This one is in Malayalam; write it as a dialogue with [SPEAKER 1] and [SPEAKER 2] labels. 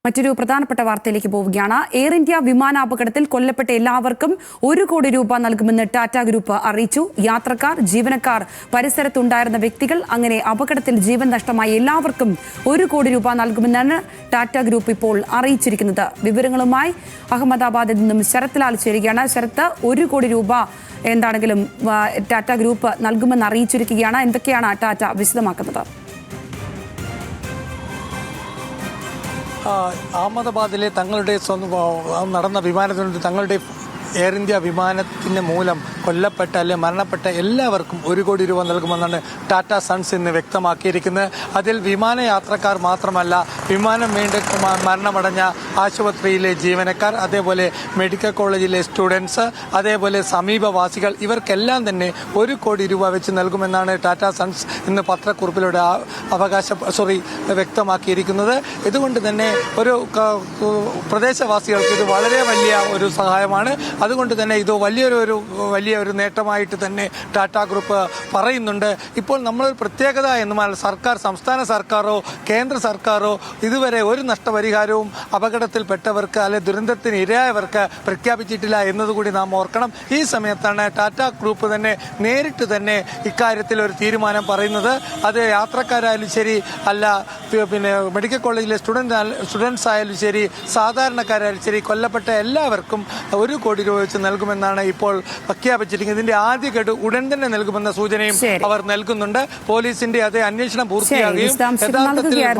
[SPEAKER 1] മറ്റൊരു പ്രധാനപ്പെട്ട വാർത്തയിലേക്ക് പോവുകയാണ്. എയർ ഇന്ത്യ വിമാനാപകടത്തിൽ കൊല്ലപ്പെട്ട എല്ലാവർക്കും 1 കോടി രൂപ നൽകുമെന്ന് ടാറ്റ ഗ്രൂപ്പ് അറിയിച്ചു. യാത്രക്കാർ, ജീവനക്കാർ, പരിസരത്തുണ്ടായിരുന്ന വ്യക്തികൾ അങ്ങനെ അപകടത്തിൽ ജീവൻ നഷ്ടമായ എല്ലാവർക്കും 1 കോടി രൂപ നൽകുമെന്നാണ് ടാറ്റ ഗ്രൂപ്പ് ഇപ്പോൾ അറിയിച്ചിരിക്കുന്നത്. വിവരങ്ങളുമായി അഹമ്മദാബാദിൽ നിന്നും ശരത് ലാൽ ചേരുകയാണ്. ശരത്ത്, 1 കോടി രൂപ എന്താണെങ്കിലും ടാറ്റ ഗ്രൂപ്പ് നൽകുമെന്ന് അറിയിച്ചിരിക്കുകയാണ്. എന്തൊക്കെയാണ് ടാറ്റ വിശദമാക്കുന്നത്?
[SPEAKER 2] അഹമ്മദാബാദിലെ തങ്ങളുടെ നടന്ന വിമാനത്തിൽ തങ്ങളുടെ എയർ ഇന്ത്യ വിമാനത്തിന് മൂലം കൊല്ലപ്പെട്ട അല്ലെങ്കിൽ മരണപ്പെട്ട എല്ലാവർക്കും 1 കോടി രൂപ നൽകുമെന്നാണ് ടാറ്റ സൺസ് ഇന്ന് വ്യക്തമാക്കിയിരിക്കുന്നത്. അതിൽ വിമാനയാത്രക്കാർ മാത്രമല്ല, വിമാനം വീണ്ടും മരണമടഞ്ഞ ആശുപത്രിയിലെ ജീവനക്കാർ, അതേപോലെ മെഡിക്കൽ കോളേജിലെ സ്റ്റുഡൻസ്, അതേപോലെ സമീപവാസികൾ, ഇവർക്കെല്ലാം തന്നെ 1 കോടി രൂപ വെച്ച് നൽകുമെന്നാണ് ടാറ്റ സൺസ് ഇന്ന് പത്രക്കുറിപ്പിലൂടെ വ്യക്തമാക്കിയിരിക്കുന്നത്. ഇതുകൊണ്ട് തന്നെ ഒരു പ്രദേശവാസികൾക്ക് ഇത് വളരെ വലിയ ഒരു സഹായമാണ്. അതുകൊണ്ട് തന്നെ ഇത് വലിയൊരു നേട്ടമായിട്ട് തന്നെ ടാറ്റ ഗ്രൂപ്പ് പറയുന്നുണ്ട്. ഇപ്പോൾ നമ്മളൊരു പ്രത്യേകത എന്നുമാൽ സംസ്ഥാന സർക്കാരോ കേന്ദ്ര സർക്കാരോ ഇതുവരെ ഒരു നഷ്ടപരിഹാരവും അപകടത്തിൽപ്പെട്ടവർക്ക് അല്ലെങ്കിൽ ദുരന്തത്തിന് ഇരയായവർക്ക് പ്രഖ്യാപിച്ചിട്ടില്ല എന്നതുകൂടി നാം ഓർക്കണം. ഈ സമയത്താണ് ടാറ്റ ഗ്രൂപ്പ് തന്നെ നേരിട്ട് തന്നെ ഇക്കാര്യത്തിൽ ഒരു തീരുമാനം പറയുന്നത്. അത് യാത്രക്കാരായാലും ശരി, അല്ല പിന്നെ മെഡിക്കൽ കോളേജിലെ സ്റ്റുഡൻസ് ആയാലും ശരി, സാധാരണക്കാരായാലും ശരി, കൊല്ലപ്പെട്ട എല്ലാവർക്കും 1 കോടി രൂപ വെച്ച് നൽകുമെന്നാണ് ഇപ്പോൾ പ്രഖ്യാപിച്ചിരിക്കുന്നത്. ഇതിന്റെ ആദ്യ ഗഡു ഉടൻ തന്നെ നൽകുമെന്ന സൂചനയും അവർ നൽകുന്നുണ്ട്. പോലീസിന്റെ അതേ അന്വേഷണം പൂർത്തിയാകുകയും
[SPEAKER 1] യഥാർത്ഥത്തിൽ